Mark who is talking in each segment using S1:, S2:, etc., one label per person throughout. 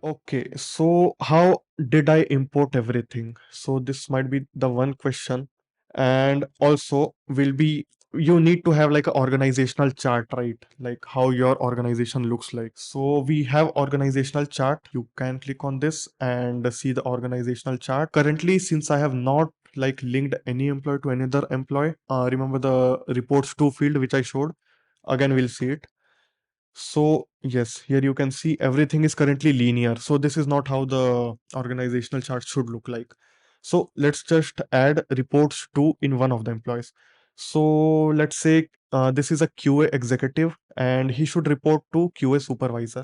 S1: Okay, so how did I import everything? So this might be the one question. And also will be you need to have like an organizational chart, right? Like how your organization looks like. So we have organizational chart. You can click on this and see the organizational chart. Currently, since I have not like linked any employee to another employee, remember the reports to field which I showed. Again, we'll see it. So yes, here you can see everything is currently linear. So this is not how the organizational chart should look like. So let's just add reports to in one of the employees. So let's say this is a QA executive and he should report to QA supervisor.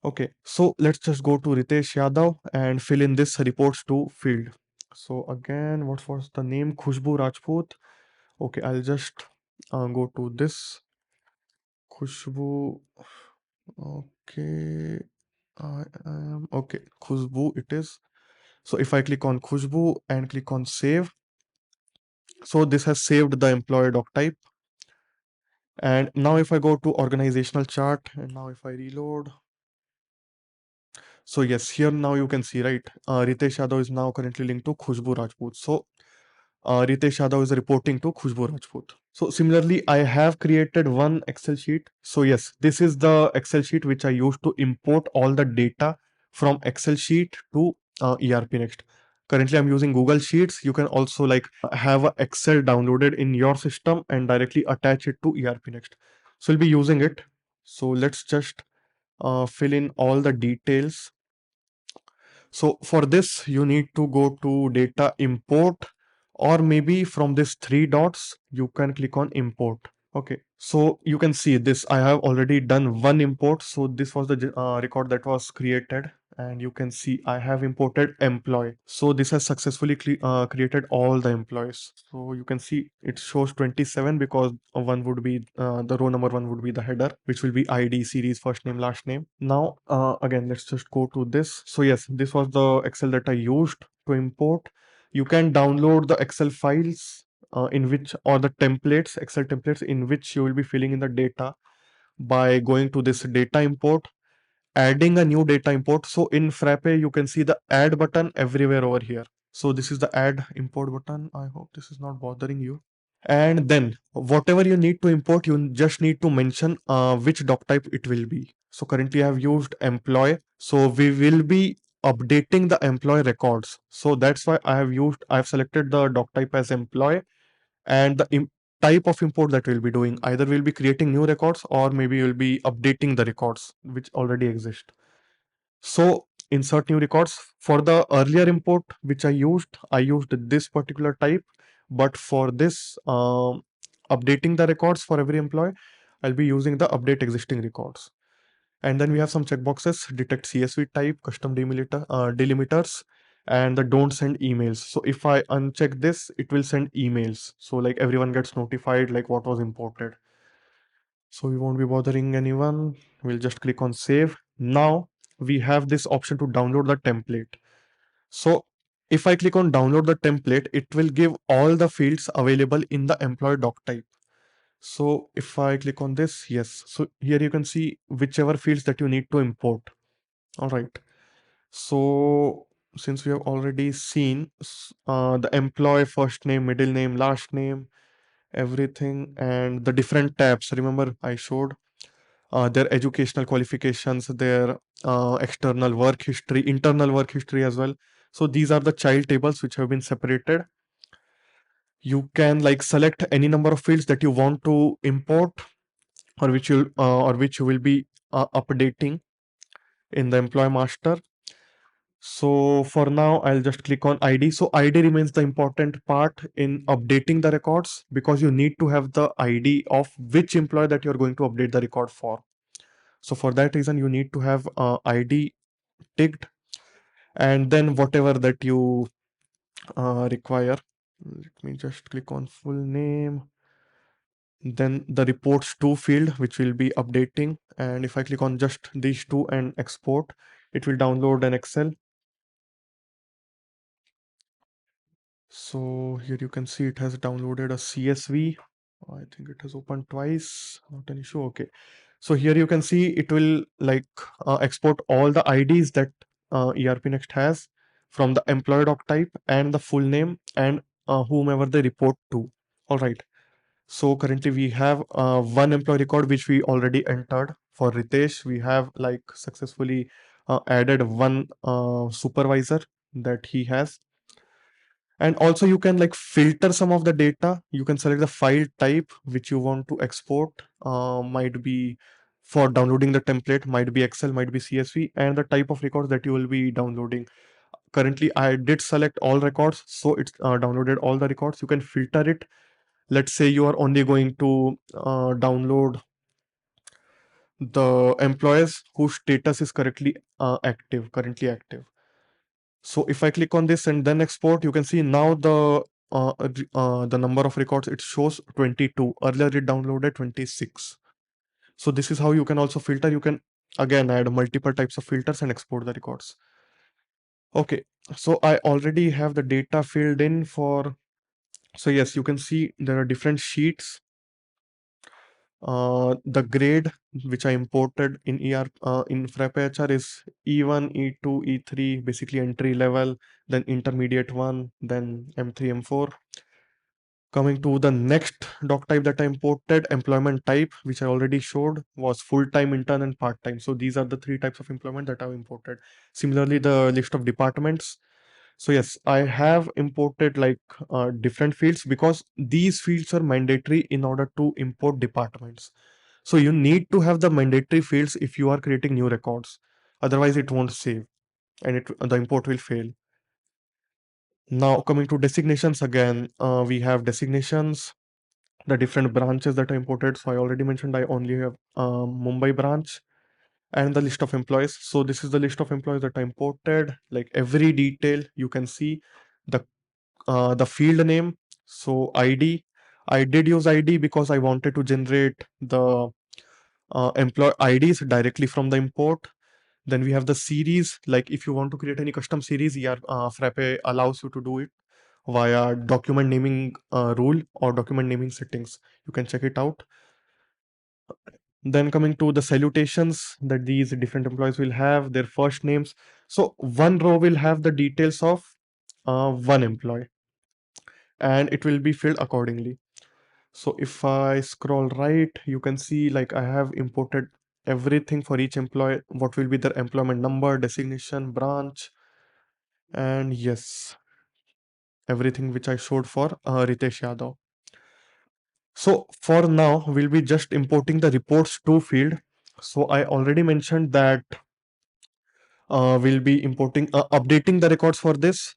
S1: Okay, so let's just go to Ritesh Yadav and fill in this reports to field. So again, what was the name? Khushbu Rajput. Okay, I'll just go to this Khushbu. Okay, I am okay. Khushbu it is. So if I click on Khushbu and click on save, so this has saved the employee doc type. And now if I go to organizational chart and now if I reload, so yes, here now you can see, right? Ritesh Yadav is now currently linked to Khushbu Rajput. So Ritesh Yadav is reporting to Khushbu Rajput. So similarly, I have created one Excel sheet. So yes, this is the Excel sheet which I used to import all the data from Excel sheet to ERPNext. Currently, I'm using Google Sheets. You can also like have a Excel downloaded in your system and directly attach it to ERPNext. So we'll be using it. So let's just fill in all the details. So for this, you need to go to data import, or maybe from this three dots, you can click on import. Okay, so you can see this. I have already done one import. So this was the record that was created, and you can see I have imported employee. So this has successfully created all the employees. So you can see it shows 27 because one would be the row number one would be the header, which will be ID, series, first name, last name. Now, again, let's just go to this. So yes, this was the Excel that I used to import. You can download the Excel files in which or the templates, Excel templates in which you will be filling in the data by going to this data import, adding a new data import. So in Frappe, you can see the add button everywhere over here. So this is the add import button. I hope this is not bothering you. And then whatever you need to import, you just need to mention which doc type it will be. So currently I have used employee. So we will be updating the employee records. So that's why I've selected the doc type as employee, and the type of import that we'll be doing. Either we'll be creating new records or maybe we'll be updating the records which already exist. So insert new records. For the earlier import which I used this particular type. But for this updating the records for every employee, I'll be using the update existing records. And then we have some checkboxes: detect CSV type, custom delimiters, and the don't send emails. So if I uncheck this, it will send emails. So like everyone gets notified like what was imported. So we won't be bothering anyone. We'll just click on save. Now we have this option to download the template. So if I click on download the template, it will give all the fields available in the employee doc type. So if I click on this, yes. So here you can see whichever fields that you need to import. All right. So since we have already seen the employee first name, middle name, last name, everything, and the different tabs. Remember, I showed their educational qualifications, their external work history, internal work history as well. So these are the child tables which have been separated. You can like select any number of fields that you want to import, or which you will be updating in the employee master. So for now, I'll just click on ID. So ID remains the important part in updating the records because you need to have the ID of which employee that you're going to update the record for. So for that reason, you need to have ID ticked, and then whatever that you require. Let me just click on full name. Then the reports to field, which will be updating. And if I click on just these two and export, it will download an Excel. So here you can see it has downloaded a CSV. I think it has opened twice. Not an issue. Okay. So here you can see it will like export all the IDs that ERPNext has from the employee doc type and the full name and whomever they report to. All right. So currently we have one employee record which we already entered for Ritesh. We have like successfully added one supervisor that he has. And also you can like filter some of the data. You can select the file type which you want to export. Might be for downloading the template, might be Excel, might be CSV, and the type of records that you will be downloading. Currently, I did select all records, so it's downloaded all the records. You can filter it. Let's say you are only going to download the employees whose status is currently active. So if I click on this and then export, you can see now the number of records it shows 22. Earlier it downloaded 26. So this is how you can also filter. You can again add multiple types of filters and export the records. Okay, so I already have the data filled in for. So yes, you can see there are different sheets. The grade which I imported in in Frappe HR is E1, E2, E3, basically entry level, then intermediate one, then M3, M4. Coming to the next doc type that I imported, employment type, which I already showed, was full-time, intern, and part-time. So these are the three types of employment that I've imported. Similarly, the list of departments. So yes, I have imported like different fields because these fields are mandatory in order to import departments. So you need to have the mandatory fields if you are creating new records. Otherwise, it won't save and the import will fail. Now coming to designations again, we have designations, the different branches that I imported. So I already mentioned I only have Mumbai branch and the list of employees. So this is the list of employees that I imported. Like every detail you can see the field name. So ID, I did use ID because I wanted to generate the employee IDs directly from the import. Then we have the series. Like if you want to create any custom series, Frappe allows you to do it via document naming rule or document naming settings. You can check it out. Then coming to the salutations that these different employees will have, their first names. So one row will have the details of one employee and it will be filled accordingly. So if I scroll right, you can see like I have imported everything for each employee, what will be their employment number, designation, branch, and yes, everything which I showed for Ritesh Yadav. So for now, we'll be just importing the reports to field. So I already mentioned that we'll be updating the records for this.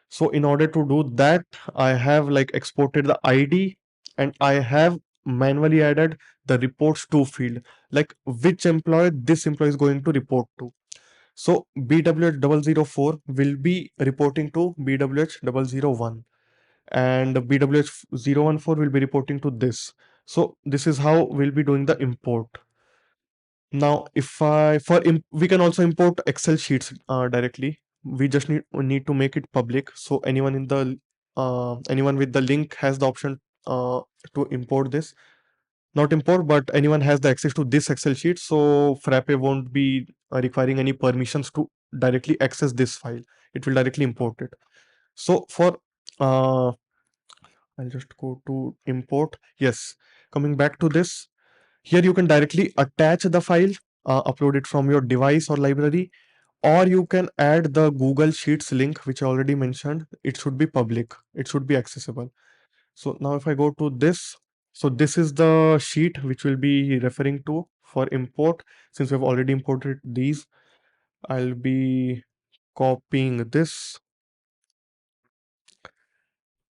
S1: So in order to do that, I have like exported the ID and I have manually added the reports to field, like which employee this employee is going to report to. So BWH004 will be reporting to BWH001 and BWH014 will be reporting to this. So this is how we'll be doing the import. Now, if I we can also import Excel sheets directly. We just need to make it public, so anyone with the link has the option to import this. Not import, but anyone has the access to this Excel sheet. So Frappe won't be requiring any permissions to directly access this file. It will directly import it. So for I'll just go to import. Yes, coming back to this. Here you can directly attach the file, upload it from your device or library, or you can add the Google Sheets link, which I already mentioned. It should be public, it should be accessible. So now if I go to this, so this is the sheet which will be referring to for import. Since we've already imported these, I'll be copying this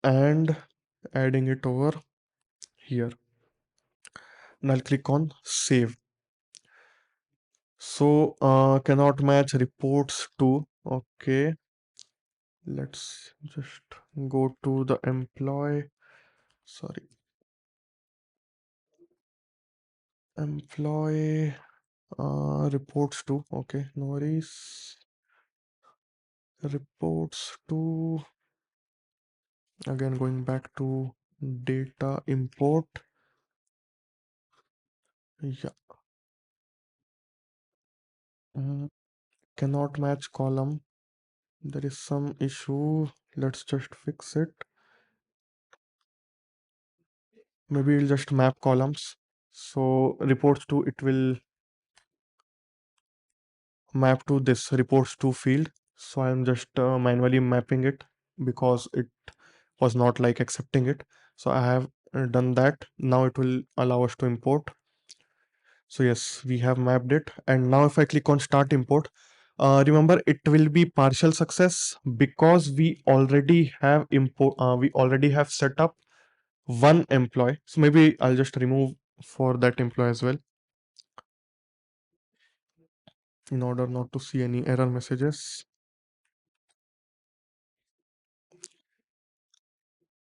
S1: and adding it over here. And I'll click on save. So cannot match reports to. Okay, let's just go to the employee. Sorry, employee reports to. Okay, no worries. Reports to. Again, going back to data import. Yeah. Mm, cannot match column. There is some issue. Let's just fix it. Maybe we'll just map columns. So reports to, it will map to this reports to field. So I'm just manually mapping it because it was not like accepting it. So I have done that. Now it will allow us to import. So yes, we have mapped it. And now if I click on start import, remember it will be partial success because we already have set up one employee. So maybe I'll just remove for that employee as well in order not to see any error messages.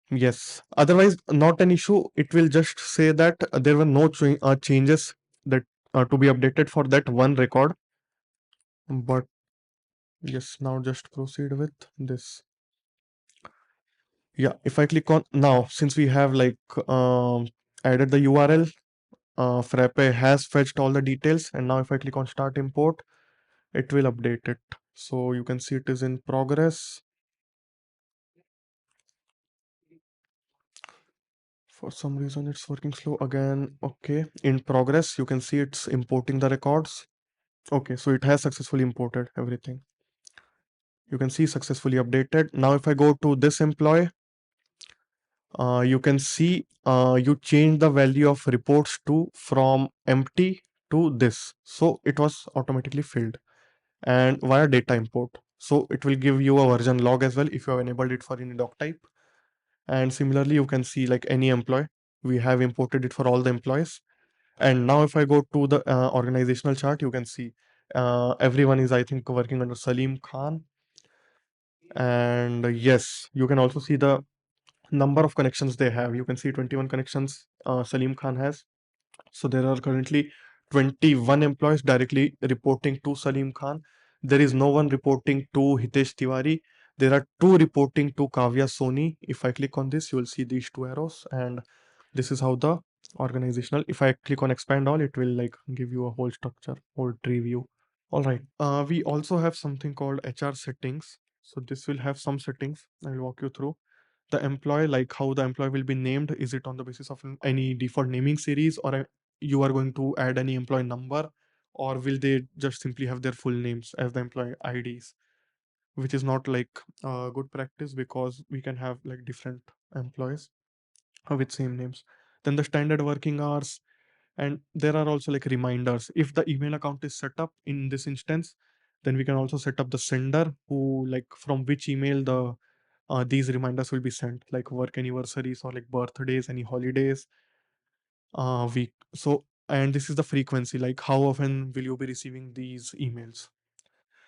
S1: Yes, otherwise not an issue. It will just say that there were no changes that to be updated for that one record. But yes, now just proceed with this. Yeah, if I click on now, since we have like added the URL, Frappe has fetched all the details, and now if I click on start import, it will update it. So you can see it is in progress. For some reason, it's working slow again. Okay, in progress, you can see it's importing the records. Okay, so it has successfully imported everything. You can see successfully updated. Now, if I go to this employee, you can see you change the value of reports to from empty to this. So it was automatically filled and via data import. So it will give you a version log as well if you have enabled it for any doc type. And similarly, you can see like any employee. We have imported it for all the employees. And now if I go to the organizational chart, you can see everyone is, I think, working under Salim Khan. And yes, you can also see the number of connections they have. You can see 21 connections Salim Khan has. So there are currently 21 employees directly reporting to Salim Khan. There is no one reporting to Hitesh Tiwari. There are two reporting to Kavya Soni. If I click on this, you will see these two arrows, and this is how the organizational. If I click on expand all, it will like give you a whole structure, whole tree view. All right. We also have something called HR settings. So this will have some settings. I will walk you through the employee, like how the employee will be named. Is it on the basis of any default naming series, or you are going to add any employee number, or will they just simply have their full names as the employee IDs, which is not like good practice because we can have like different employees with same names. Then the standard working hours, and there are also like reminders. If the email account is set up in this instance, then we can also set up the sender who, like, from which email these reminders will be sent, like work anniversaries or like birthdays, any holidays, week. So, and this is the frequency, like how often will you be receiving these emails.